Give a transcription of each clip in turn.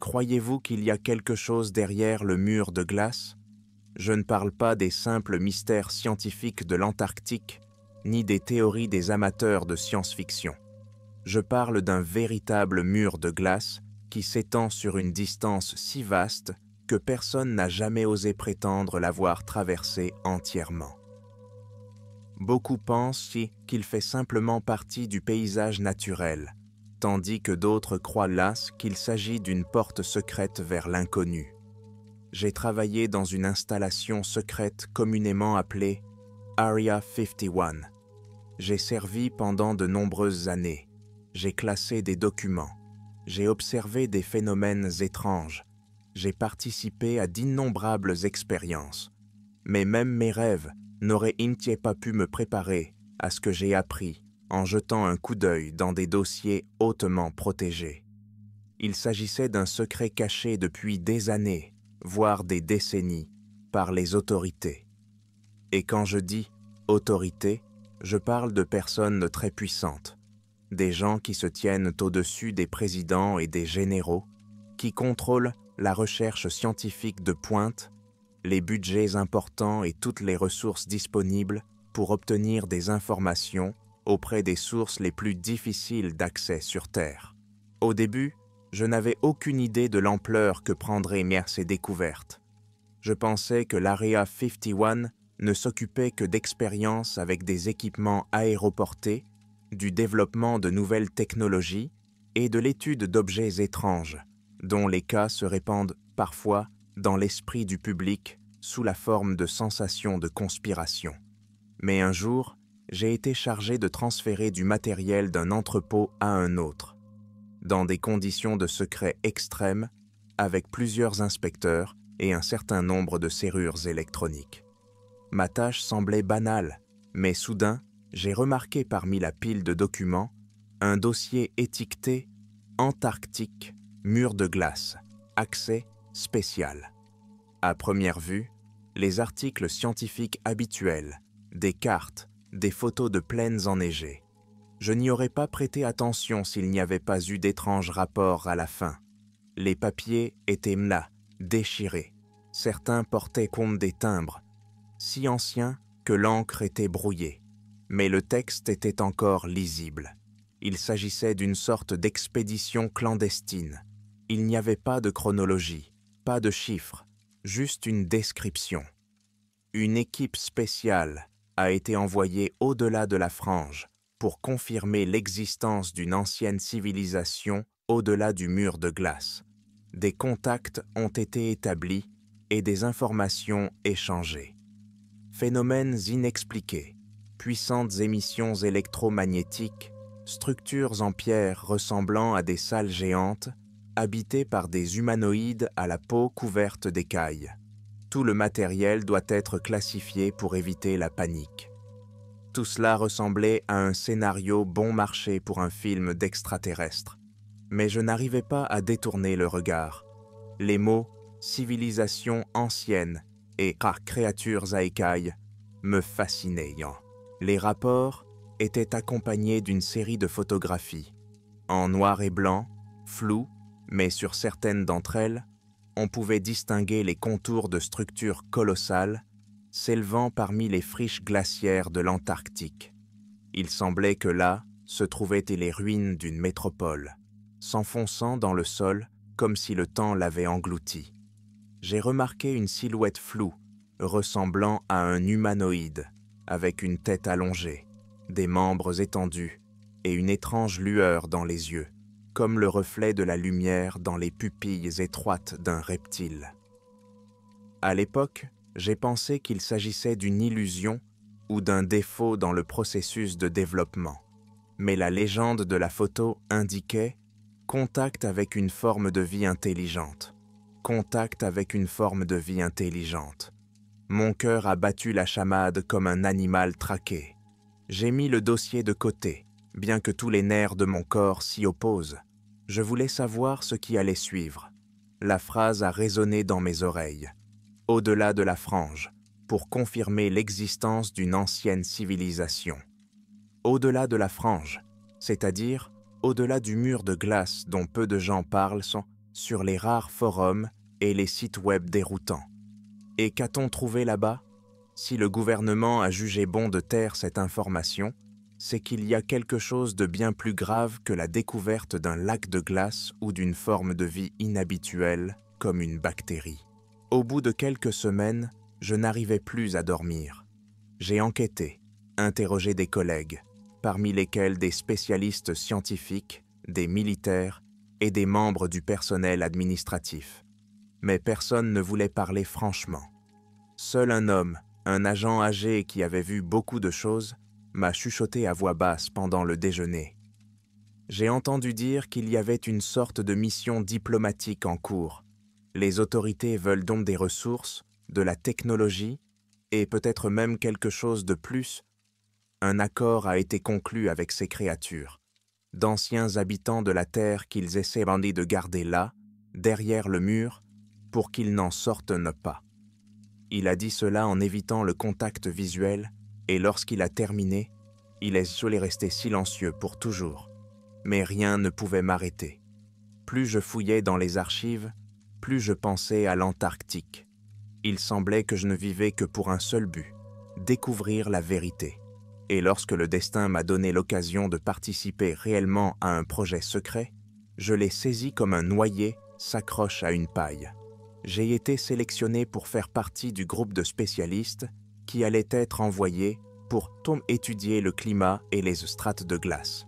Croyez-vous qu'il y a quelque chose derrière le mur de glace? Je ne parle pas des simples mystères scientifiques de l'Antarctique, ni des théories des amateurs de science-fiction. Je parle d'un véritable mur de glace qui s'étend sur une distance si vaste que personne n'a jamais osé prétendre l'avoir traversé entièrement. Beaucoup pensent qu'il fait simplement partie du paysage naturel, tandis que d'autres croient là qu'il s'agit d'une porte secrète vers l'inconnu. J'ai travaillé dans une installation secrète communément appelée Area 51. J'ai servi pendant de nombreuses années. J'ai classé des documents. J'ai observé des phénomènes étranges. J'ai participé à d'innombrables expériences. Mais même mes rêves n'auraient pas pu me préparer à ce que j'ai appris en jetant un coup d'œil dans des dossiers hautement protégés. Il s'agissait d'un secret caché depuis des années, voire des décennies, par les autorités. Et quand je dis « autorité », je parle de personnes très puissantes, des gens qui se tiennent au-dessus des présidents et des généraux, qui contrôlent la recherche scientifique de pointe, les budgets importants et toutes les ressources disponibles pour obtenir des informations auprès des sources les plus difficiles d'accès sur Terre. Au début, je n'avais aucune idée de l'ampleur que prendraient ces découvertes. Je pensais que l'Area 51 ne s'occupait que d'expériences avec des équipements aéroportés, du développement de nouvelles technologies et de l'étude d'objets étranges, dont les cas se répandent parfois dans l'esprit du public sous la forme de sensations de conspiration. Mais un jour, j'ai été chargé de transférer du matériel d'un entrepôt à un autre, dans des conditions de secret extrêmes, avec plusieurs inspecteurs et un certain nombre de serrures électroniques. Ma tâche semblait banale, mais soudain, j'ai remarqué parmi la pile de documents un dossier étiqueté « Antarctique, mur de glace, accès spécial ». À première vue, les articles scientifiques habituels, des cartes, des photos de plaines enneigées. Je n'y aurais pas prêté attention s'il n'y avait pas eu d'étranges rapports à la fin. Les papiers étaient là, déchirés. Certains portaient comme des timbres, si anciens que l'encre était brouillée. Mais le texte était encore lisible. Il s'agissait d'une sorte d'expédition clandestine. Il n'y avait pas de chronologie, pas de chiffres, juste une description. Une équipe spéciale a été envoyée au-delà de la frange pour confirmer l'existence d'une ancienne civilisation au-delà du mur de glace. Des contacts ont été établis et des informations échangées. Phénomènes inexpliqués, puissantes émissions électromagnétiques, structures en pierre ressemblant à des salles géantes, habitées par des humanoïdes à la peau couverte d'écailles. Tout le matériel doit être classifié pour éviter la panique. Tout cela ressemblait à un scénario bon marché pour un film d'extraterrestres. Mais je n'arrivais pas à détourner le regard. Les mots « civilisation ancienne » et « créatures à écailles » me fascinaient. Les rapports étaient accompagnés d'une série de photographies. En noir et blanc, floues, mais sur certaines d'entre elles, on pouvait distinguer les contours de structures colossales s'élevant parmi les friches glaciaires de l'Antarctique. Il semblait que là se trouvaient les ruines d'une métropole, s'enfonçant dans le sol comme si le temps l'avait englouti. J'ai remarqué une silhouette floue, ressemblant à un humanoïde, avec une tête allongée, des membres étendus et une étrange lueur dans les yeux, comme le reflet de la lumière dans les pupilles étroites d'un reptile. À l'époque, j'ai pensé qu'il s'agissait d'une illusion ou d'un défaut dans le processus de développement. Mais la légende de la photo indiquait « contact avec une forme de vie intelligente ». Contact avec une forme de vie intelligente. Mon cœur a battu la chamade comme un animal traqué. J'ai mis le dossier de côté, bien que tous les nerfs de mon corps s'y opposent. Je voulais savoir ce qui allait suivre. La phrase a résonné dans mes oreilles. Au-delà de la frange, pour confirmer l'existence d'une ancienne civilisation. Au-delà de la frange, c'est-à-dire au-delà du mur de glace dont peu de gens parlent, sur les rares forums et les sites web déroutants. Et qu'a-t-on trouvé là-bas? Si le gouvernement a jugé bon de taire cette information, c'est qu'il y a quelque chose de bien plus grave que la découverte d'un lac de glace ou d'une forme de vie inhabituelle comme une bactérie. Au bout de quelques semaines, je n'arrivais plus à dormir. J'ai enquêté, interrogé des collègues, parmi lesquels des spécialistes scientifiques, des militaires et des membres du personnel administratif. Mais personne ne voulait parler franchement. Seul un homme, un agent âgé qui avait vu beaucoup de choses, m'a chuchoté à voix basse pendant le déjeuner. J'ai entendu dire qu'il y avait une sorte de mission diplomatique en cours. Les autorités veulent donc des ressources, de la technologie et peut-être même quelque chose de plus. Un accord a été conclu avec ces créatures, d'anciens habitants de la Terre qu'ils essaient de garder là, derrière le mur, pour qu'ils n'en sortent pas. Il a dit cela en évitant le contact visuel, et lorsqu'il a terminé, il est resté silencieux pour toujours. Mais rien ne pouvait m'arrêter. Plus je fouillais dans les archives, plus je pensais à l'Antarctique. Il semblait que je ne vivais que pour un seul but, découvrir la vérité. Et lorsque le destin m'a donné l'occasion de participer réellement à un projet secret, je l'ai saisi comme un noyé s'accroche à une paille. J'ai été sélectionné pour faire partie du groupe de spécialistes qui allait être envoyé pour étudier le climat et les strates de glace.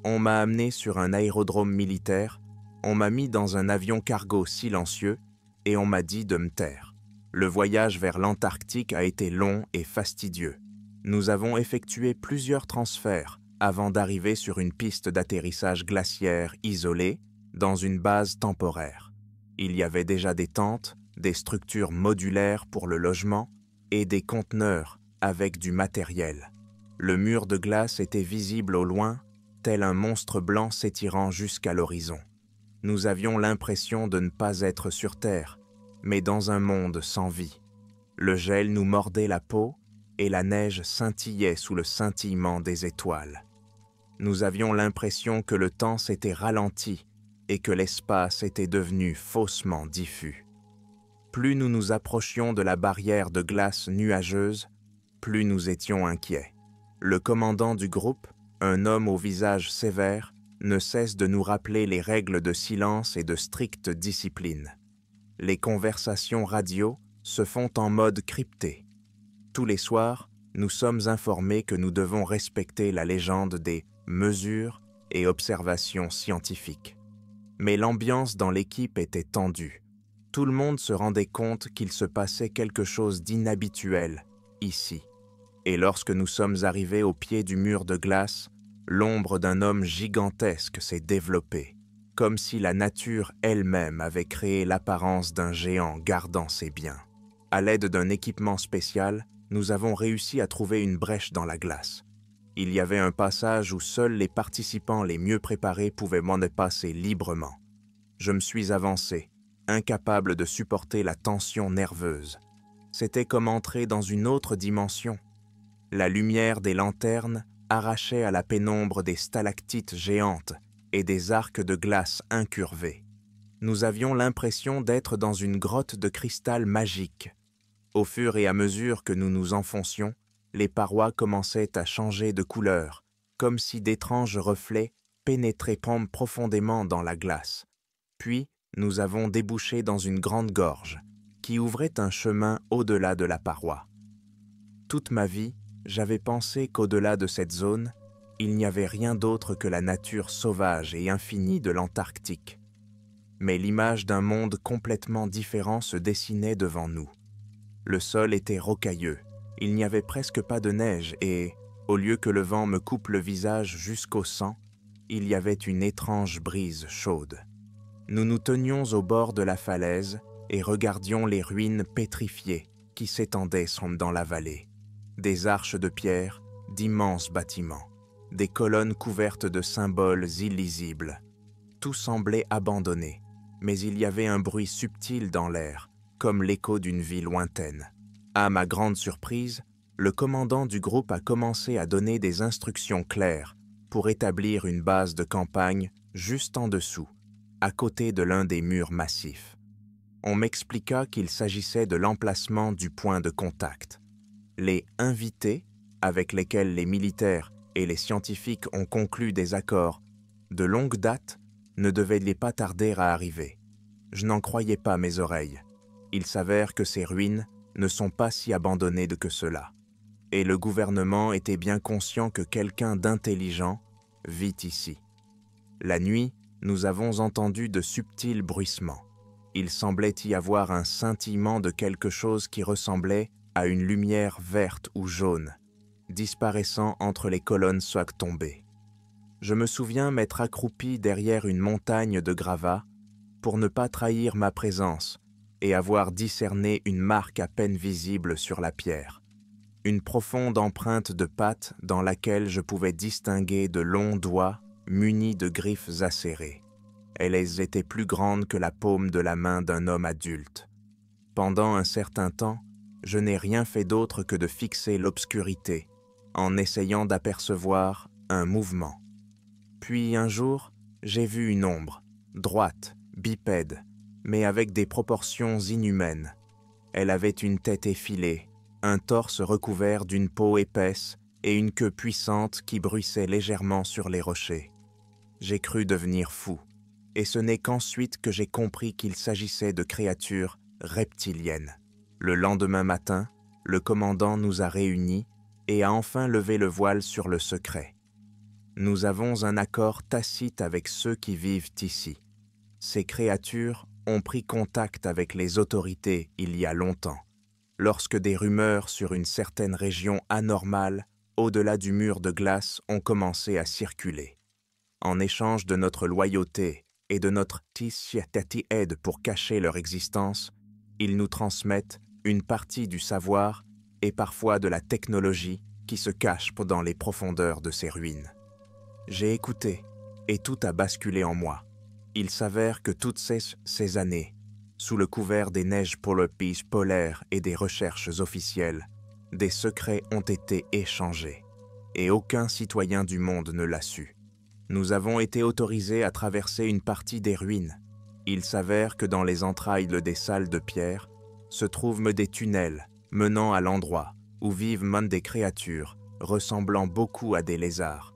On m'a amené sur un aérodrome militaire, on m'a mis dans un avion cargo silencieux et on m'a dit de me taire. Le voyage vers l'Antarctique a été long et fastidieux. Nous avons effectué plusieurs transferts avant d'arriver sur une piste d'atterrissage glaciaire isolée dans une base temporaire. Il y avait déjà des tentes, des structures modulaires pour le logement et des conteneurs avec du matériel. Le mur de glace était visible au loin, tel un monstre blanc s'étirant jusqu'à l'horizon. Nous avions l'impression de ne pas être sur Terre, mais dans un monde sans vie. Le gel nous mordait la peau et la neige scintillait sous le scintillement des étoiles. Nous avions l'impression que le temps s'était ralenti et que l'espace était devenu faussement diffus. Plus nous nous approchions de la barrière de glace nuageuse, plus nous étions inquiets. Le commandant du groupe, un homme au visage sévère, ne cesse de nous rappeler les règles de silence et de stricte discipline. Les conversations radio se font en mode crypté. Tous les soirs, nous sommes informés que nous devons respecter la légende des mesures et observations scientifiques. Mais l'ambiance dans l'équipe était tendue. Tout le monde se rendait compte qu'il se passait quelque chose d'inhabituel ici. Et lorsque nous sommes arrivés au pied du mur de glace, l'ombre d'un homme gigantesque s'est développée, comme si la nature elle-même avait créé l'apparence d'un géant gardant ses biens. À l'aide d'un équipement spécial, nous avons réussi à trouver une brèche dans la glace. Il y avait un passage où seuls les participants les mieux préparés pouvaient m'en passer librement. Je me suis avancé, incapable de supporter la tension nerveuse. C'était comme entrer dans une autre dimension. La lumière des lanternes arrachait à la pénombre des stalactites géantes et des arcs de glace incurvés. Nous avions l'impression d'être dans une grotte de cristal magique. Au fur et à mesure que nous nous enfoncions, les parois commençaient à changer de couleur, comme si d'étranges reflets pénétraient profondément dans la glace. Puis, nous avons débouché dans une grande gorge, qui ouvrait un chemin au-delà de la paroi. Toute ma vie, j'avais pensé qu'au-delà de cette zone, il n'y avait rien d'autre que la nature sauvage et infinie de l'Antarctique. Mais l'image d'un monde complètement différent se dessinait devant nous. Le sol était rocailleux, il n'y avait presque pas de neige et, au lieu que le vent me coupe le visage jusqu'au sang, il y avait une étrange brise chaude. Nous nous tenions au bord de la falaise et regardions les ruines pétrifiées qui s'étendaient dans la vallée. Des arches de pierre, d'immenses bâtiments, des colonnes couvertes de symboles illisibles. Tout semblait abandonné, mais il y avait un bruit subtil dans l'air, comme l'écho d'une vie lointaine. À ma grande surprise, le commandant du groupe a commencé à donner des instructions claires pour établir une base de campagne juste en dessous, à côté de l'un des murs massifs. On m'expliqua qu'il s'agissait de l'emplacement du point de contact. Les « invités », avec lesquels les militaires et les scientifiques ont conclu des accords de longue date, ne devaient pas tarder à arriver. Je n'en croyais pas mes oreilles. Il s'avère que ces ruines ne sont pas si abandonnées que cela. Et le gouvernement était bien conscient que quelqu'un d'intelligent vit ici. La nuit, nous avons entendu de subtils bruissements. Il semblait y avoir un scintillement de quelque chose qui ressemblait à une lumière verte ou jaune, disparaissant entre les colonnes soit tombées. Je me souviens m'être accroupi derrière une montagne de gravats pour ne pas trahir ma présence et avoir discerné une marque à peine visible sur la pierre. Une profonde empreinte de pattes dans laquelle je pouvais distinguer de longs doigts munis de griffes acérées. Elles étaient plus grandes que la paume de la main d'un homme adulte. Pendant un certain temps, je n'ai rien fait d'autre que de fixer l'obscurité, en essayant d'apercevoir un mouvement. Puis un jour, j'ai vu une ombre, droite, bipède, mais avec des proportions inhumaines. Elle avait une tête effilée, un torse recouvert d'une peau épaisse et une queue puissante qui bruissait légèrement sur les rochers. J'ai cru devenir fou, et ce n'est qu'ensuite que j'ai compris qu'il s'agissait de créatures reptiliennes. Le lendemain matin, le commandant nous a réunis et a enfin levé le voile sur le secret. Nous avons un accord tacite avec ceux qui vivent ici. Ces créatures ont pris contact avec les autorités il y a longtemps, lorsque des rumeurs sur une certaine région anormale, au-delà du mur de glace, ont commencé à circuler. En échange de notre loyauté et de notre aide pour cacher leur existence, ils nous transmettent une partie du savoir et parfois de la technologie qui se cache dans les profondeurs de ces ruines. J'ai écouté et tout a basculé en moi. Il s'avère que toutes ces années, sous le couvert des neiges polaires et des recherches officielles, des secrets ont été échangés et aucun citoyen du monde ne l'a su. Nous avons été autorisés à traverser une partie des ruines. Il s'avère que dans les entrailles des salles de pierre se trouvent des tunnels menant à l'endroit où vivent des créatures ressemblant beaucoup à des lézards.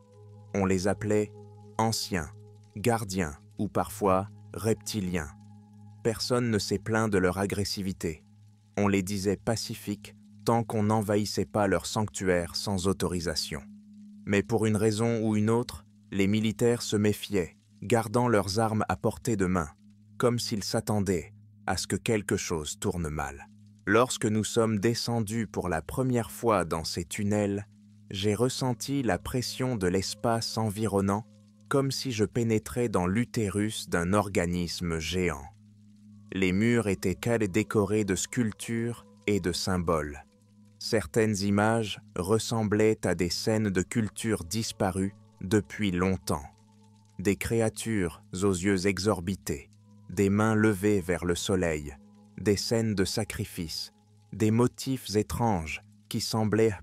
On les appelait anciens, gardiens ou parfois reptiliens. Personne ne s'est plaint de leur agressivité. On les disait pacifiques tant qu'on n'envahissait pas leur sanctuaire sans autorisation. Mais pour une raison ou une autre, les militaires se méfiaient, gardant leurs armes à portée de main, comme s'ils s'attendaient à ce que quelque chose tourne mal. Lorsque nous sommes descendus pour la première fois dans ces tunnels, j'ai ressenti la pression de l'espace environnant comme si je pénétrais dans l'utérus d'un organisme géant. Les murs étaient décorés de sculptures et de symboles. Certaines images ressemblaient à des scènes de culture disparues depuis longtemps. Des créatures aux yeux exorbités, des mains levées vers le soleil, des scènes de sacrifice, des motifs étranges qui semblaient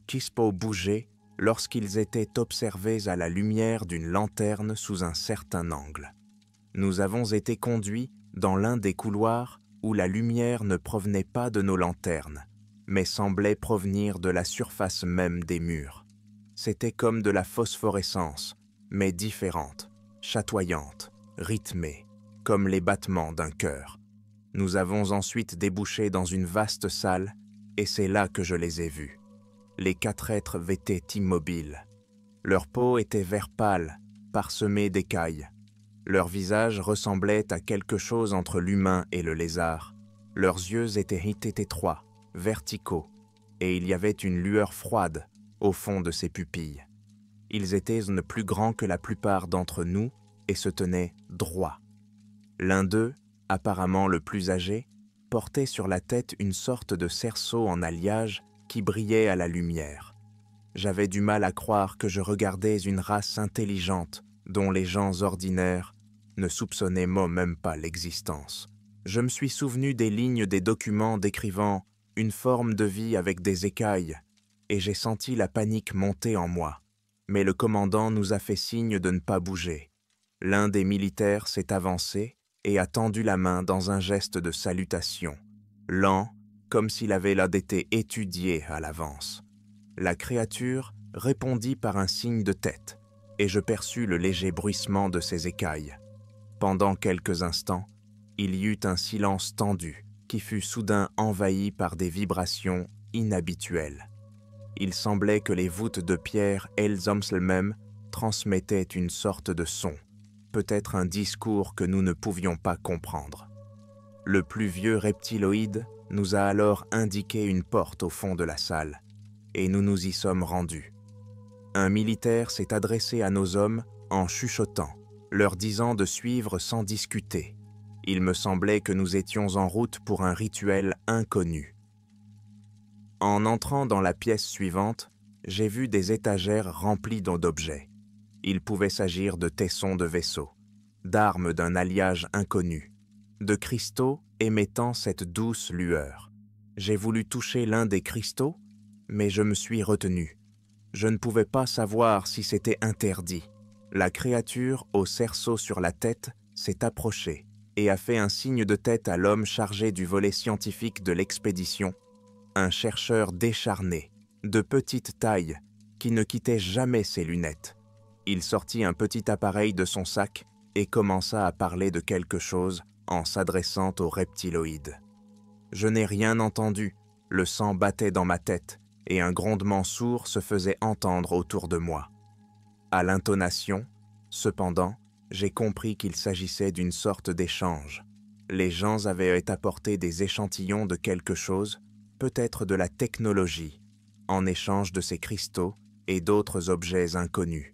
bouger lorsqu'ils étaient observés à la lumière d'une lanterne sous un certain angle. Nous avons été conduits dans l'un des couloirs où la lumière ne provenait pas de nos lanternes, mais semblait provenir de la surface même des murs. C'était comme de la phosphorescence, mais différente, chatoyante, rythmée, comme les battements d'un cœur. Nous avons ensuite débouché dans une vaste salle, et c'est là que je les ai vus. Les 4 êtres étaient immobiles. Leur peau était vert pâle, parsemée d'écailles. Leur visage ressemblait à quelque chose entre l'humain et le lézard. Leurs yeux étaient étroits, verticaux, et il y avait une lueur froide au fond de ses pupilles. Ils étaient plus grands que la plupart d'entre nous et se tenaient droits. L'un d'eux, apparemment le plus âgé, portait sur la tête une sorte de cerceau en alliage qui brillait à la lumière. J'avais du mal à croire que je regardais une race intelligente dont les gens ordinaires ne soupçonnaient même pas l'existence. Je me suis souvenu des lignes des documents décrivant une forme de vie avec des écailles, et j'ai senti la panique monter en moi. Mais le commandant nous a fait signe de ne pas bouger. L'un des militaires s'est avancé et a tendu la main dans un geste de salutation, lent, comme s'il avait là été étudié à l'avance. La créature répondit par un signe de tête, et je perçus le léger bruissement de ses écailles. Pendant quelques instants, il y eut un silence tendu qui fut soudain envahi par des vibrations inhabituelles. Il semblait que les voûtes de pierre elles-mêmes transmettaient une sorte de son, peut-être un discours que nous ne pouvions pas comprendre. Le plus vieux reptiloïde nous a alors indiqué une porte au fond de la salle, et nous nous y sommes rendus. Un militaire s'est adressé à nos hommes en chuchotant, leur disant de suivre sans discuter. Il me semblait que nous étions en route pour un rituel inconnu. En entrant dans la pièce suivante, j'ai vu des étagères remplies d'objets. Il pouvait s'agir de tessons de vaisseaux, d'armes d'un alliage inconnu, de cristaux émettant cette douce lueur. J'ai voulu toucher l'un des cristaux, mais je me suis retenu. Je ne pouvais pas savoir si c'était interdit. La créature, au cerceau sur la tête, s'est approchée et a fait un signe de tête à l'homme chargé du volet scientifique de l'expédition, un chercheur décharné, de petite taille, qui ne quittait jamais ses lunettes. Il sortit un petit appareil de son sac et commença à parler de quelque chose en s'adressant au reptiloïde. Je n'ai rien entendu, le sang battait dans ma tête et un grondement sourd se faisait entendre autour de moi. À l'intonation, cependant, j'ai compris qu'il s'agissait d'une sorte d'échange. Les gens avaient apporté des échantillons de quelque chose, peut-être de la technologie, en échange de ces cristaux et d'autres objets inconnus.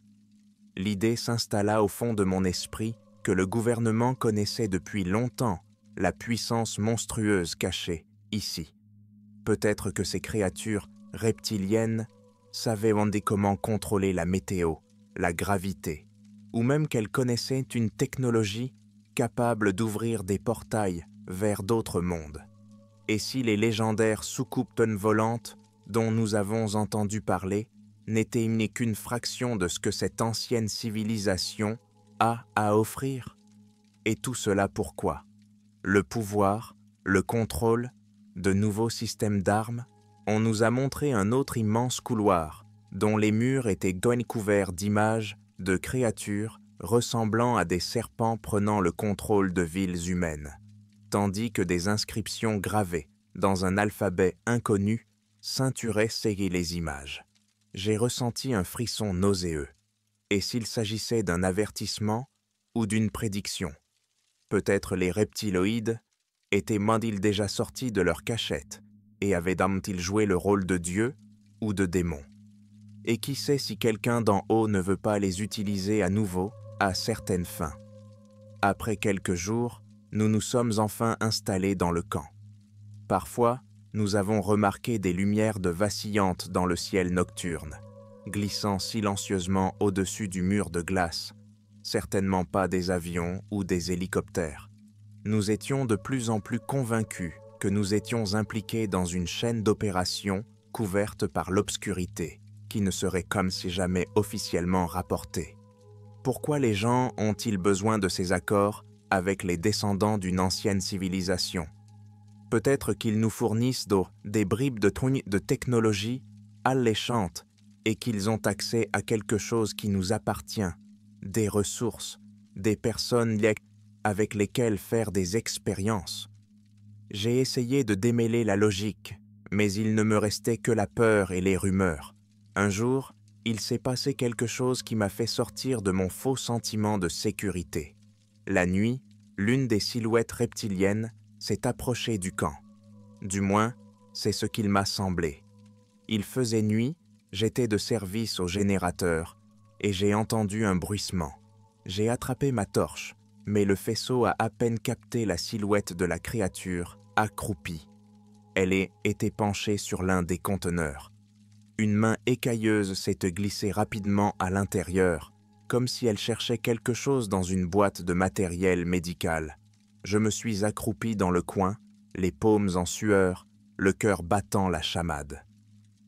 L'idée s'installa au fond de mon esprit que le gouvernement connaissait depuis longtemps la puissance monstrueuse cachée ici. Peut-être que ces créatures reptiliennes savaient comment contrôler la météo, la gravité, ou même qu'elles connaissaient une technologie capable d'ouvrir des portails vers d'autres mondes. Et si les légendaires soucoupes volantes dont nous avons entendu parler n'étaient qu'une fraction de ce que cette ancienne civilisation a à offrir? Et tout cela pourquoi? Le pouvoir, le contrôle, de nouveaux systèmes d'armes? On nous a montré un autre immense couloir, dont les murs étaient couverts d'images de créatures ressemblant à des serpents prenant le contrôle de villes humaines, tandis que des inscriptions gravées dans un alphabet inconnu ceinturaient les images. J'ai ressenti un frisson nauséeux. Et s'il s'agissait d'un avertissement ou d'une prédiction? Peut-être les reptiloïdes étaient-ils déjà sortis de leur cachette et avaient-ils joué le rôle de Dieu ou de démon? Et qui sait si quelqu'un d'en haut ne veut pas les utiliser à nouveau à certaines fins? Après quelques jours, nous nous sommes enfin installés dans le camp. Parfois, nous avons remarqué des lumières vacillantes dans le ciel nocturne, glissant silencieusement au-dessus du mur de glace, certainement pas des avions ou des hélicoptères. Nous étions de plus en plus convaincus que nous étions impliqués dans une chaîne d'opérations couverte par l'obscurité, qui ne serait comme si jamais officiellement rapportée. Pourquoi les gens ont-ils besoin de ces accords avec les descendants d'une ancienne civilisation? Peut-être qu'ils nous fournissent des bribes de technologie alléchantes et qu'ils ont accès à quelque chose qui nous appartient, des ressources, des personnes avec lesquelles faire des expériences. J'ai essayé de démêler la logique, mais il ne me restait que la peur et les rumeurs. Un jour, il s'est passé quelque chose qui m'a fait sortir de mon faux sentiment de sécurité. La nuit, l'une des silhouettes reptiliennes s'est approchée du camp. Du moins, c'est ce qu'il m'a semblé. Il faisait nuit, j'étais de service au générateur, et j'ai entendu un bruissement. J'ai attrapé ma torche, mais le faisceau a à peine capté la silhouette de la créature accroupie. Elle était penchée sur l'un des conteneurs. Une main écailleuse s'est glissée rapidement à l'intérieur, comme si elle cherchait quelque chose dans une boîte de matériel médical. Je me suis accroupi dans le coin, les paumes en sueur, le cœur battant la chamade.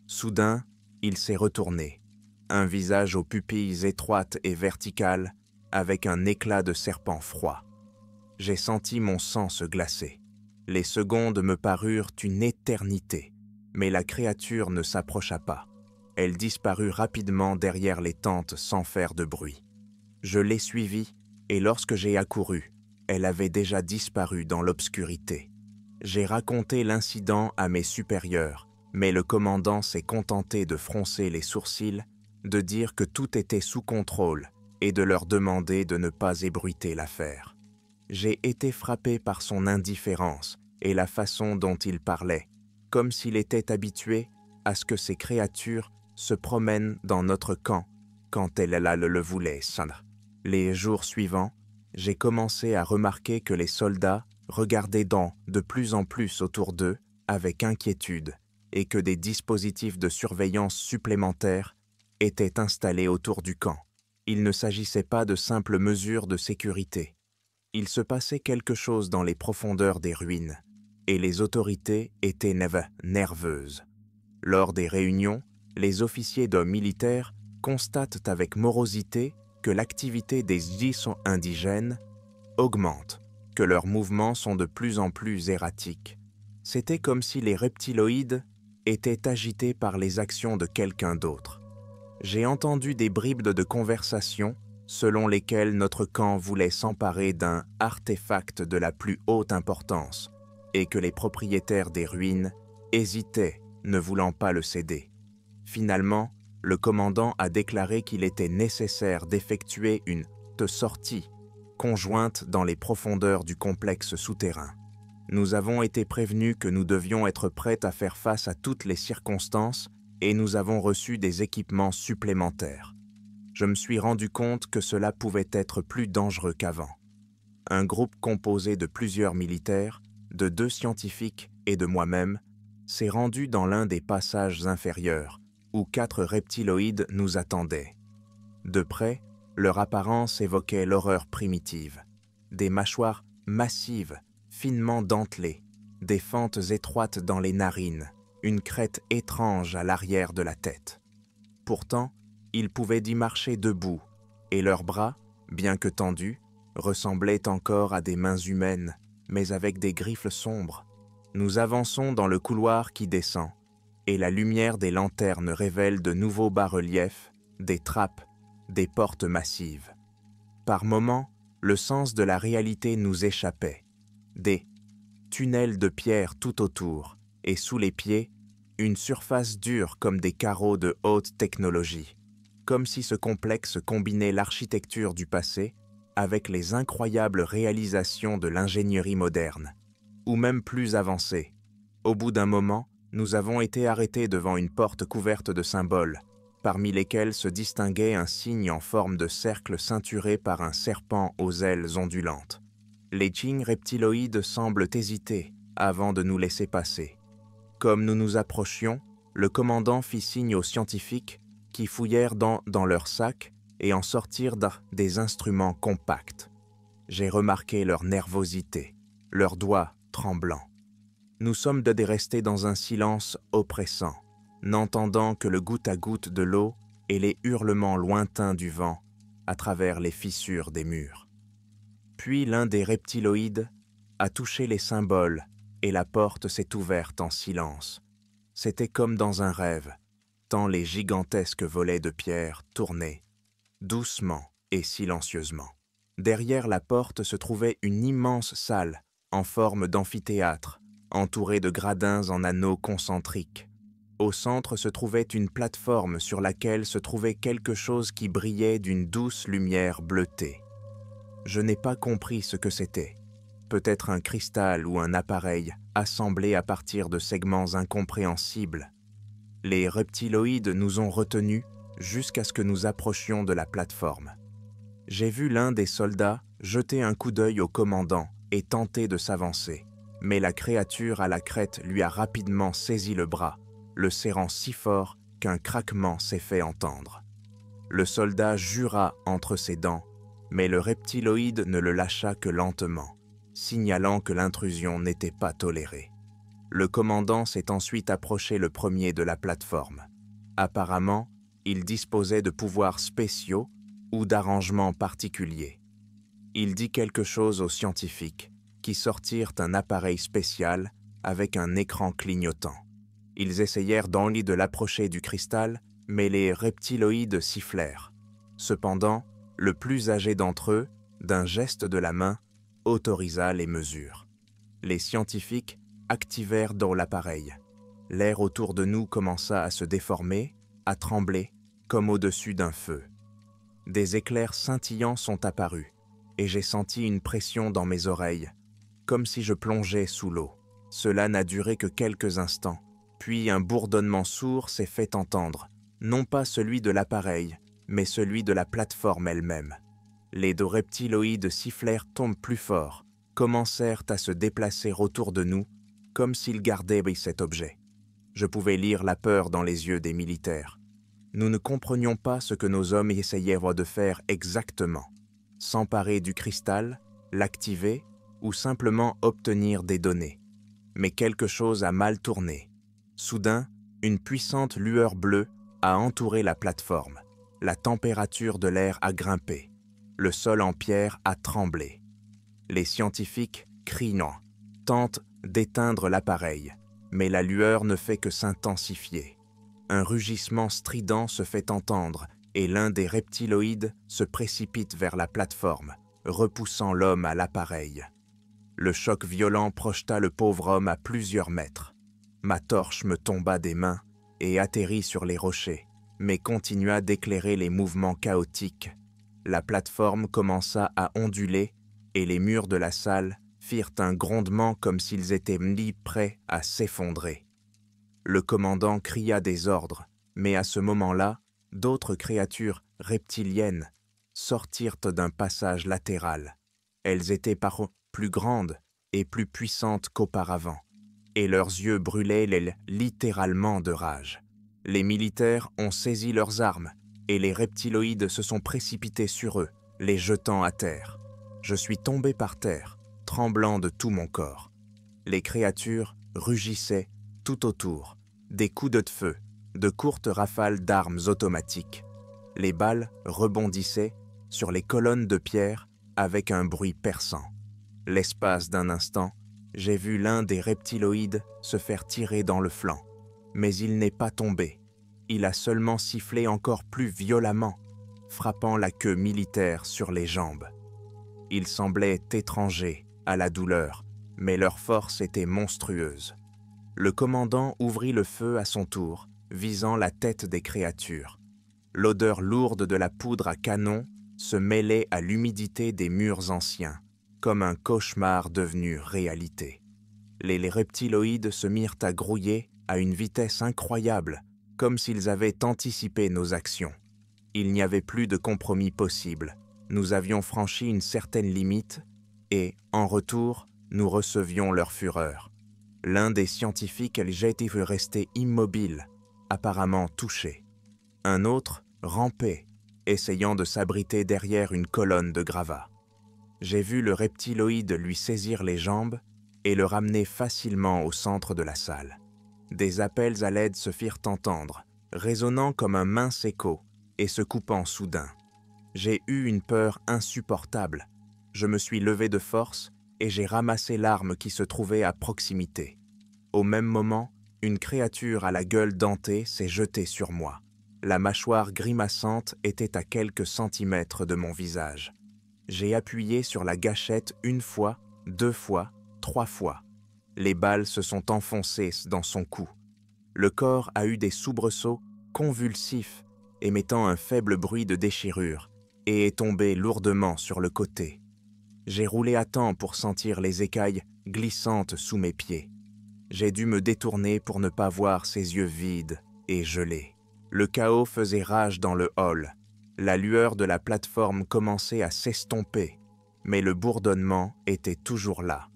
Soudain, il s'est retourné, un visage aux pupilles étroites et verticales, avec un éclat de serpent froid. J'ai senti mon sang se glacer. Les secondes me parurent une éternité, mais la créature ne s'approcha pas. Elle disparut rapidement derrière les tentes sans faire de bruit. Je l'ai suivie, et lorsque j'ai accouru, elle avait déjà disparu dans l'obscurité. J'ai raconté l'incident à mes supérieurs, mais le commandant s'est contenté de froncer les sourcils, de dire que tout était sous contrôle et de leur demander de ne pas ébruiter l'affaire. J'ai été frappé par son indifférence et la façon dont il parlait, comme s'il était habitué à ce que ces créatures se promènent dans notre camp quand elles le voulaient. Les jours suivants, j'ai commencé à remarquer que les soldats regardaient de plus en plus autour d'eux avec inquiétude et que des dispositifs de surveillance supplémentaires étaient installés autour du camp. Il ne s'agissait pas de simples mesures de sécurité. Il se passait quelque chose dans les profondeurs des ruines, et les autorités étaient nerveuses. Lors des réunions, les officiers d'hommes militaires constatent avec morosité que l'activité des indigènes augmente, que leurs mouvements sont de plus en plus erratiques. C'était comme si les reptiloïdes étaient agités par les actions de quelqu'un d'autre. J'ai entendu des bribes de conversation selon lesquelles notre camp voulait s'emparer d'un artefact de la plus haute importance et que les propriétaires des ruines hésitaient, ne voulant pas le céder. Finalement, le commandant a déclaré qu'il était nécessaire d'effectuer une sortie conjointe dans les profondeurs du complexe souterrain. Nous avons été prévenus que nous devions être prêts à faire face à toutes les circonstances et nous avons reçu des équipements supplémentaires. Je me suis rendu compte que cela pouvait être plus dangereux qu'avant. Un groupe composé de plusieurs militaires, de 2 scientifiques et de moi-même s'est rendu dans l'un des passages inférieurs, où 4 reptiloïdes nous attendaient. De près, leur apparence évoquait l'horreur primitive. Des mâchoires massives, finement dentelées, des fentes étroites dans les narines, une crête étrange à l'arrière de la tête. Pourtant, ils pouvaient y marcher debout, et leurs bras, bien que tendus, ressemblaient encore à des mains humaines, mais avec des griffes sombres. Nous avançons dans le couloir qui descend, et la lumière des lanternes révèle de nouveaux bas-reliefs, des trappes, des portes massives. Par moments, le sens de la réalité nous échappait. Des tunnels de pierre tout autour, et sous les pieds, une surface dure comme des carreaux de haute technologie, comme si ce complexe combinait l'architecture du passé avec les incroyables réalisations de l'ingénierie moderne, ou même plus avancée. Au bout d'un moment, nous avons été arrêtés devant une porte couverte de symboles, parmi lesquels se distinguait un signe en forme de cercle ceinturé par un serpent aux ailes ondulantes. Les reptiloïdes semblent hésiter avant de nous laisser passer. Comme nous nous approchions, le commandant fit signe aux scientifiques qui fouillèrent dans leurs sacs et en sortirent des instruments compacts. J'ai remarqué leur nervosité, leurs doigts tremblants. Nous sommes restés dans un silence oppressant, n'entendant que le goutte à goutte de l'eau et les hurlements lointains du vent à travers les fissures des murs. Puis l'un des reptiloïdes a touché les symboles et la porte s'est ouverte en silence. C'était comme dans un rêve, tant les gigantesques volets de pierre tournaient, doucement et silencieusement. Derrière la porte se trouvait une immense salle en forme d'amphithéâtre, entourée de gradins en anneaux concentriques. Au centre se trouvait une plateforme sur laquelle se trouvait quelque chose qui brillait d'une douce lumière bleutée. Je n'ai pas compris ce que c'était. Peut-être un cristal ou un appareil assemblé à partir de segments incompréhensibles. Les reptiloïdes nous ont retenus jusqu'à ce que nous approchions de la plateforme. J'ai vu l'un des soldats jeter un coup d'œil au commandant et tenter de s'avancer, mais la créature à la crête lui a rapidement saisi le bras, le serrant si fort qu'un craquement s'est fait entendre. Le soldat jura entre ses dents, mais le reptiloïde ne le lâcha que lentement, signalant que l'intrusion n'était pas tolérée. Le commandant s'est ensuite approché le premier de la plateforme. Apparemment, il disposait de pouvoirs spéciaux ou d'arrangements particuliers. Il dit quelque chose aux scientifiques, qui sortirent un appareil spécial avec un écran clignotant. Ils essayèrent d'enlever de l'approcher du cristal, mais les reptiloïdes sifflèrent. Cependant, le plus âgé d'entre eux, d'un geste de la main, autorisa les mesures. Les scientifiques activèrent dans l'appareil. L'air autour de nous commença à se déformer, à trembler, comme au-dessus d'un feu. Des éclairs scintillants sont apparus, et j'ai senti une pression dans mes oreilles, comme si je plongeais sous l'eau. Cela n'a duré que quelques instants, puis un bourdonnement sourd s'est fait entendre, non pas celui de l'appareil, mais celui de la plateforme elle-même. Les deux reptiloïdes sifflèrent plus fort, commencèrent à se déplacer autour de nous, comme s'ils gardaient cet objet. Je pouvais lire la peur dans les yeux des militaires. Nous ne comprenions pas ce que nos hommes essayaient de faire exactement. S'emparer du cristal, l'activer ou simplement obtenir des données. Mais quelque chose a mal tourné. Soudain, une puissante lueur bleue a entouré la plateforme. La température de l'air a grimpé. Le sol en pierre a tremblé. Les scientifiques, criant, tentent d'éteindre l'appareil, mais la lueur ne fait que s'intensifier. Un rugissement strident se fait entendre et l'un des reptiloïdes se précipite vers la plateforme, repoussant l'homme à l'appareil. Le choc violent projeta le pauvre homme à plusieurs mètres. Ma torche me tomba des mains et atterrit sur les rochers, mais continua d'éclairer les mouvements chaotiques. La plateforme commença à onduler et les murs de la salle firent un grondement comme s'ils étaient prêts à s'effondrer. Le commandant cria des ordres, mais à ce moment-là, d'autres créatures reptiliennes sortirent d'un passage latéral. Elles étaient plus grandes et plus puissantes qu'auparavant, et leurs yeux brûlaient littéralement de rage. Les militaires ont saisi leurs armes, et les reptiloïdes se sont précipités sur eux, les jetant à terre. Je suis tombé par terre, tremblant de tout mon corps. Les créatures rugissaient tout autour, des coups de feu, de courtes rafales d'armes automatiques. Les balles rebondissaient sur les colonnes de pierre avec un bruit perçant. L'espace d'un instant, j'ai vu l'un des reptiloïdes se faire tirer dans le flanc, mais il n'est pas tombé. Il a seulement sifflé encore plus violemment, frappant la queue militaire sur les jambes. Ils semblaient étrangers à la douleur, mais leur force était monstrueuse. Le commandant ouvrit le feu à son tour, visant la tête des créatures. L'odeur lourde de la poudre à canon se mêlait à l'humidité des murs anciens, comme un cauchemar devenu réalité. Les reptiloïdes se mirent à grouiller à une vitesse incroyable, comme s'ils avaient anticipé nos actions. Il n'y avait plus de compromis possible. Nous avions franchi une certaine limite et, en retour, nous recevions leur fureur. L'un des scientifiques était resté immobile, apparemment touché. Un autre rampait, essayant de s'abriter derrière une colonne de gravats. J'ai vu le reptiloïde lui saisir les jambes et le ramener facilement au centre de la salle. Des appels à l'aide se firent entendre, résonnant comme un mince écho et se coupant soudain. J'ai eu une peur insupportable. Je me suis levé de force et j'ai ramassé l'arme qui se trouvait à proximité. Au même moment, une créature à la gueule dentée s'est jetée sur moi. La mâchoire grimaçante était à quelques centimètres de mon visage. J'ai appuyé sur la gâchette une fois, 2 fois, 3 fois. Les balles se sont enfoncées dans son cou. Le corps a eu des soubresauts convulsifs, émettant un faible bruit de déchirure, et est tombé lourdement sur le côté. J'ai roulé à temps pour sentir les écailles glissantes sous mes pieds. J'ai dû me détourner pour ne pas voir ses yeux vides et gelés. Le chaos faisait rage dans le hall. La lueur de la plateforme commençait à s'estomper, mais le bourdonnement était toujours là.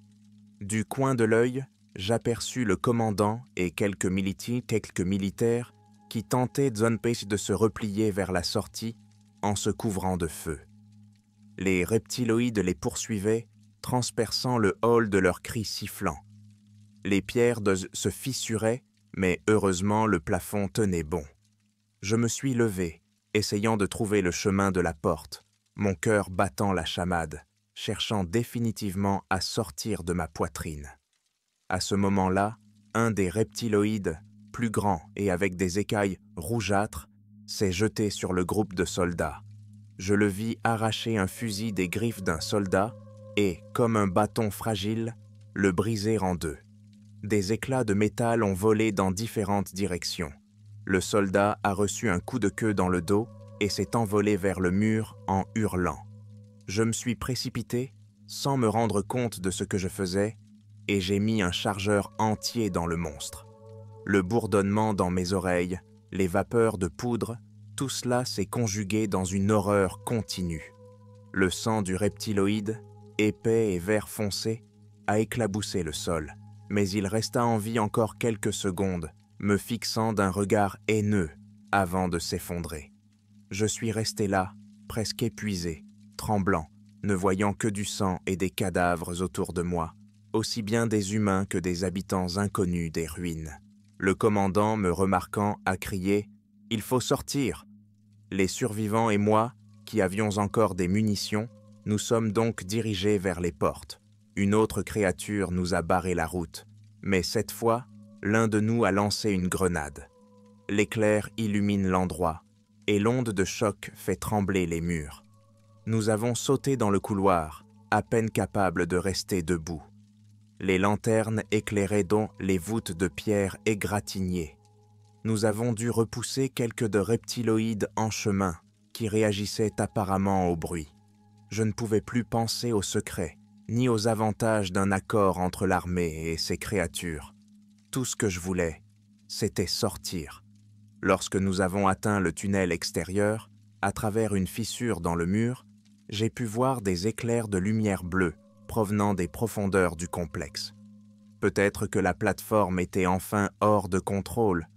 Du coin de l'œil, j'aperçus le commandant et quelques militaires qui tentaient de se replier vers la sortie en se couvrant de feu. Les reptiloïdes les poursuivaient, transperçant le hall de leurs cris sifflants. Les pierres se fissuraient, mais heureusement le plafond tenait bon. Je me suis levé, essayant de trouver le chemin de la porte, mon cœur battant la chamade. cherchant définitivement à sortir de ma poitrine. À ce moment-là, un des reptiloïdes, plus grand et avec des écailles rougeâtres, s'est jeté sur le groupe de soldats. Je le vis arracher un fusil des griffes d'un soldat et, comme un bâton fragile, le briser en deux. Des éclats de métal ont volé dans différentes directions. Le soldat a reçu un coup de queue dans le dos et s'est envolé vers le mur en hurlant. Je me suis précipité, sans me rendre compte de ce que je faisais, et j'ai mis un chargeur entier dans le monstre. Le bourdonnement dans mes oreilles, les vapeurs de poudre, tout cela s'est conjugué dans une horreur continue. Le sang du reptiloïde, épais et vert foncé, a éclaboussé le sol, mais il resta en vie encore quelques secondes, me fixant d'un regard haineux avant de s'effondrer. Je suis resté là, presque épuisé, tremblant, ne voyant que du sang et des cadavres autour de moi, aussi bien des humains que des habitants inconnus des ruines. Le commandant, me remarquant, a crié « Il faut sortir !» Les survivants et moi, qui avions encore des munitions, nous sommes donc dirigés vers les portes. Une autre créature nous a barré la route, mais cette fois, l'un de nous a lancé une grenade. L'éclair illumine l'endroit, et l'onde de choc fait trembler les murs. Nous avons sauté dans le couloir, à peine capables de rester debout. Les lanternes éclairaient donc les voûtes de pierre égratignées. Nous avons dû repousser quelques de reptiloïdes en chemin, qui réagissaient apparemment au bruit. Je ne pouvais plus penser au secret, ni aux avantages d'un accord entre l'armée et ses créatures. Tout ce que je voulais, c'était sortir. Lorsque nous avons atteint le tunnel extérieur, à travers une fissure dans le mur, j'ai pu voir des éclairs de lumière bleue provenant des profondeurs du complexe. Peut-être que la plateforme était enfin hors de contrôle,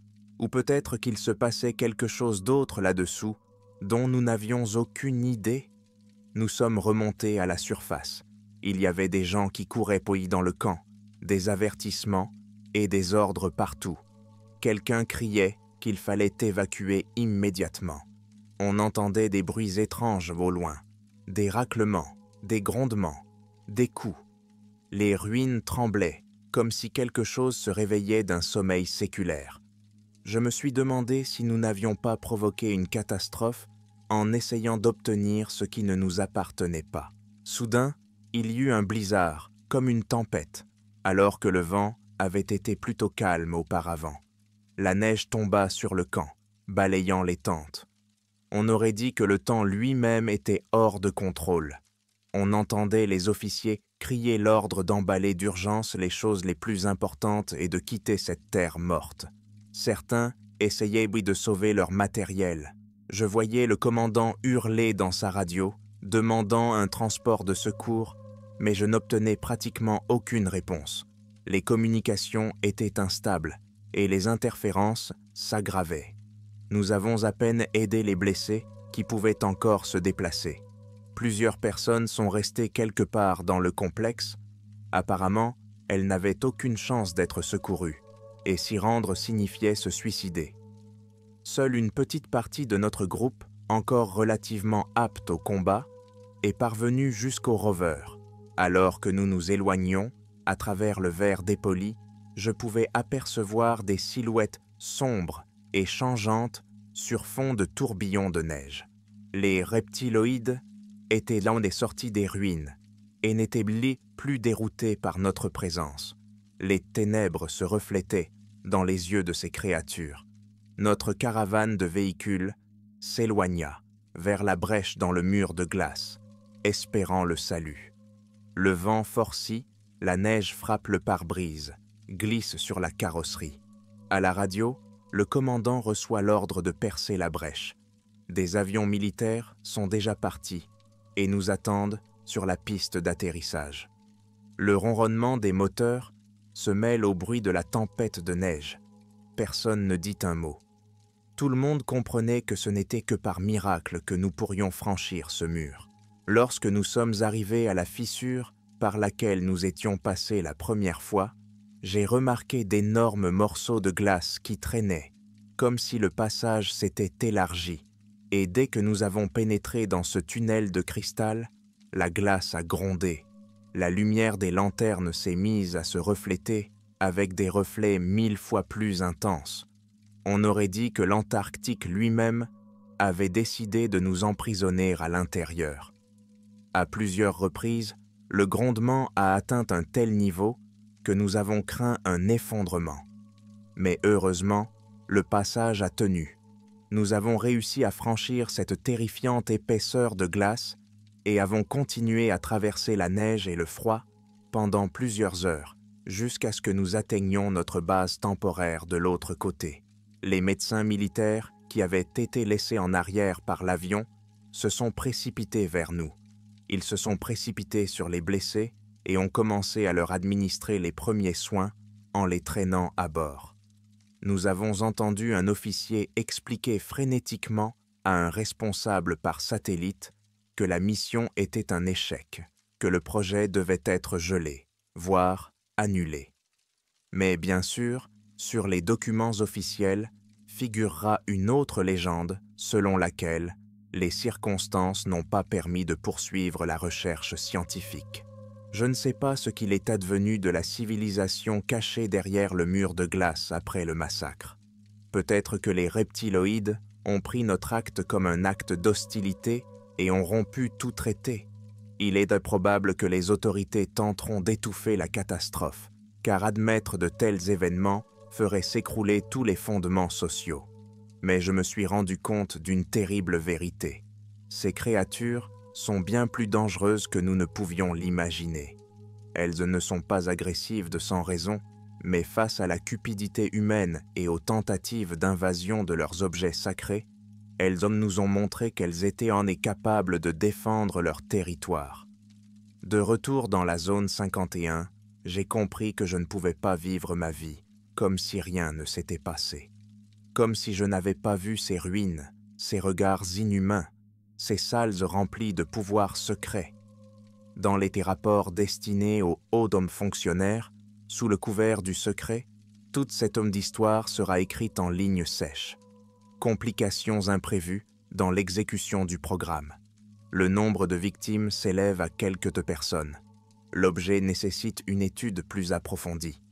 ou peut-être qu'il se passait quelque chose d'autre là-dessous dont nous n'avions aucune idée. Nous sommes remontés à la surface. Il y avait des gens qui couraient polis dans le camp, des avertissements et des ordres partout. Quelqu'un criait qu'il fallait évacuer immédiatement. On entendait des bruits étranges au loin, des raclements, des grondements, des coups. Les ruines tremblaient, comme si quelque chose se réveillait d'un sommeil séculaire. Je me suis demandé si nous n'avions pas provoqué une catastrophe en essayant d'obtenir ce qui ne nous appartenait pas. Soudain, il y eut un blizzard, comme une tempête, alors que le vent avait été plutôt calme auparavant. La neige tomba sur le camp, balayant les tentes. On aurait dit que le temps lui-même était hors de contrôle. On entendait les officiers crier l'ordre d'emballer d'urgence les choses les plus importantes et de quitter cette terre morte. Certains essayaient de sauver leur matériel. Je voyais le commandant hurler dans sa radio, demandant un transport de secours, mais je n'obtenais pratiquement aucune réponse. Les communications étaient instables et les interférences s'aggravaient. Nous avons à peine aidé les blessés qui pouvaient encore se déplacer. Plusieurs personnes sont restées quelque part dans le complexe. Apparemment, elles n'avaient aucune chance d'être secourues, et s'y rendre signifiait se suicider. Seule une petite partie de notre groupe, encore relativement apte au combat, est parvenue jusqu'au rover. Alors que nous nous éloignions, à travers le verre dépoli, je pouvais apercevoir des silhouettes sombres et changeantes sur fond de tourbillons de neige. Les reptiloïdes étaient l'un des sorties des ruines et n'étaient plus déroutés par notre présence. Les ténèbres se reflétaient dans les yeux de ces créatures. Notre caravane de véhicules s'éloigna vers la brèche dans le mur de glace, espérant le salut. Le vent forcit, la neige frappe le pare-brise, glisse sur la carrosserie. À la radio, le commandant reçoit l'ordre de percer la brèche. Des avions militaires sont déjà partis et nous attendent sur la piste d'atterrissage. Le ronronnement des moteurs se mêle au bruit de la tempête de neige. Personne ne dit un mot. Tout le monde comprenait que ce n'était que par miracle que nous pourrions franchir ce mur. Lorsque nous sommes arrivés à la fissure par laquelle nous étions passés la première fois, j'ai remarqué d'énormes morceaux de glace qui traînaient, comme si le passage s'était élargi. Et dès que nous avons pénétré dans ce tunnel de cristal, La glace a grondé. La lumière des lanternes s'est mise à se refléter avec des reflets 1000 fois plus intenses. On aurait dit que l'Antarctique lui-même avait décidé de nous emprisonner à l'intérieur. À plusieurs reprises, le grondement a atteint un tel niveau que nous avons craint un effondrement. Mais heureusement, le passage a tenu. Nous avons réussi à franchir cette terrifiante épaisseur de glace et avons continué à traverser la neige et le froid pendant plusieurs heures, jusqu'à ce que nous atteignions notre base temporaire de l'autre côté. Les médecins militaires, qui avaient été laissés en arrière par l'avion, se sont précipités vers nous. Ils se sont précipités sur les blessés et ont commencé à leur administrer les premiers soins en les traînant à bord. Nous avons entendu un officier expliquer frénétiquement à un responsable par satellite que la mission était un échec, que le projet devait être gelé, voire annulé. Mais bien sûr, sur les documents officiels figurera une autre légende selon laquelle les circonstances n'ont pas permis de poursuivre la recherche scientifique. Je ne sais pas ce qu'il est advenu de la civilisation cachée derrière le mur de glace après le massacre. Peut-être que les reptiloïdes ont pris notre acte comme un acte d'hostilité et ont rompu tout traité. Il est probable que les autorités tenteront d'étouffer la catastrophe, car admettre de tels événements ferait s'écrouler tous les fondements sociaux. Mais je me suis rendu compte d'une terrible vérité. Ces créatures sont bien plus dangereuses que nous ne pouvions l'imaginer. Elles ne sont pas agressives de sans raison, mais face à la cupidité humaine et aux tentatives d'invasion de leurs objets sacrés, elles nous ont montré qu'elles étaient capables de défendre leur territoire. De retour dans la zone 51, j'ai compris que je ne pouvais pas vivre ma vie comme si rien ne s'était passé. Comme si je n'avais pas vu ces ruines, ces regards inhumains, ces salles remplies de pouvoirs secrets. Dans les rapports destinés aux hauts hommes fonctionnaires, sous le couvert du secret, toute cette homme d'histoire sera écrite en lignes sèches. Complications imprévues dans l'exécution du programme. Le nombre de victimes s'élève à quelques personnes. L'objet nécessite une étude plus approfondie.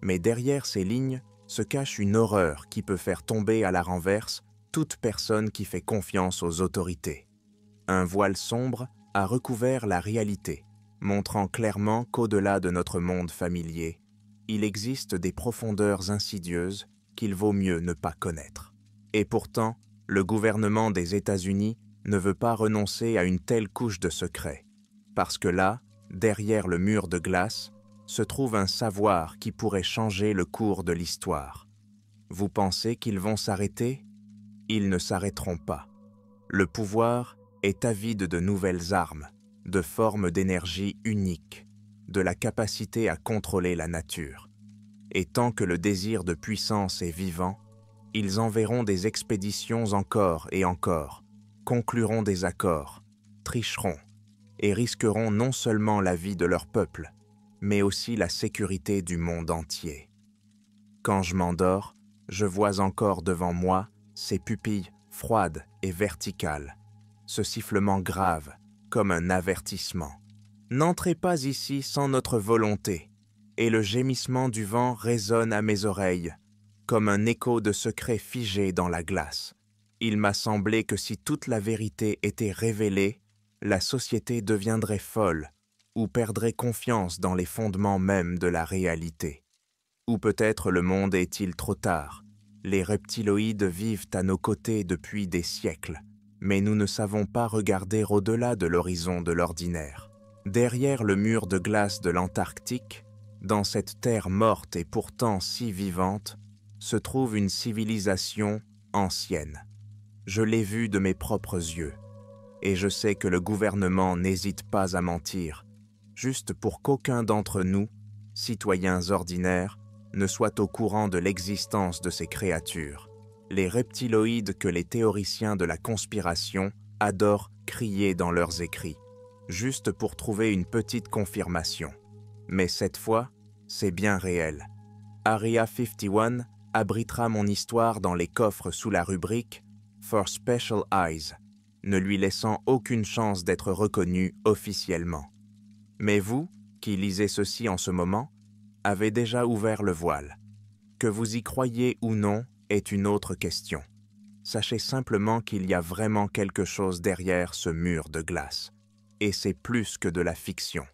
Mais derrière ces lignes se cache une horreur qui peut faire tomber à la renverse toute personne qui fait confiance aux autorités. Un voile sombre a recouvert la réalité, montrant clairement qu'au-delà de notre monde familier, il existe des profondeurs insidieuses qu'il vaut mieux ne pas connaître. Et pourtant, le gouvernement des États-Unis ne veut pas renoncer à une telle couche de secret, parce que là, derrière le mur de glace, se trouve un savoir qui pourrait changer le cours de l'histoire. Vous pensez qu'ils vont s'arrêter? Ils ne s'arrêteront pas. Le pouvoir est avide de nouvelles armes, de formes d'énergie uniques, de la capacité à contrôler la nature. Et tant que le désir de puissance est vivant, ils enverront des expéditions encore et encore, concluront des accords, tricheront et risqueront non seulement la vie de leur peuple, mais aussi la sécurité du monde entier. Quand je m'endors, je vois encore devant moi ces pupilles froides et verticales, ce sifflement grave comme un avertissement. N'entrez pas ici sans notre volonté, et le gémissement du vent résonne à mes oreilles, comme un écho de secrets figés dans la glace. Il m'a semblé que si toute la vérité était révélée, la société deviendrait folle, ou perdrait confiance dans les fondements mêmes de la réalité. Ou peut-être le monde est-il trop tard. Les reptiloïdes vivent à nos côtés depuis des siècles, mais nous ne savons pas regarder au-delà de l'horizon de l'ordinaire. Derrière le mur de glace de l'Antarctique, dans cette terre morte et pourtant si vivante, se trouve une civilisation ancienne. Je l'ai vue de mes propres yeux, et je sais que le gouvernement n'hésite pas à mentir, juste pour qu'aucun d'entre nous, citoyens ordinaires, ne soit au courant de l'existence de ces créatures, les reptiloïdes que les théoriciens de la conspiration adorent crier dans leurs écrits, juste pour trouver une petite confirmation. Mais cette fois, c'est bien réel. Area 51 abritera mon histoire dans les coffres sous la rubrique « For Special Eyes ». ne lui laissant aucune chance d'être reconnu officiellement. Mais vous, qui lisez ceci en ce moment, avez déjà ouvert le voile. Que vous y croyez ou non est une autre question. Sachez simplement qu'il y a vraiment quelque chose derrière ce mur de glace. Et c'est plus que de la fiction.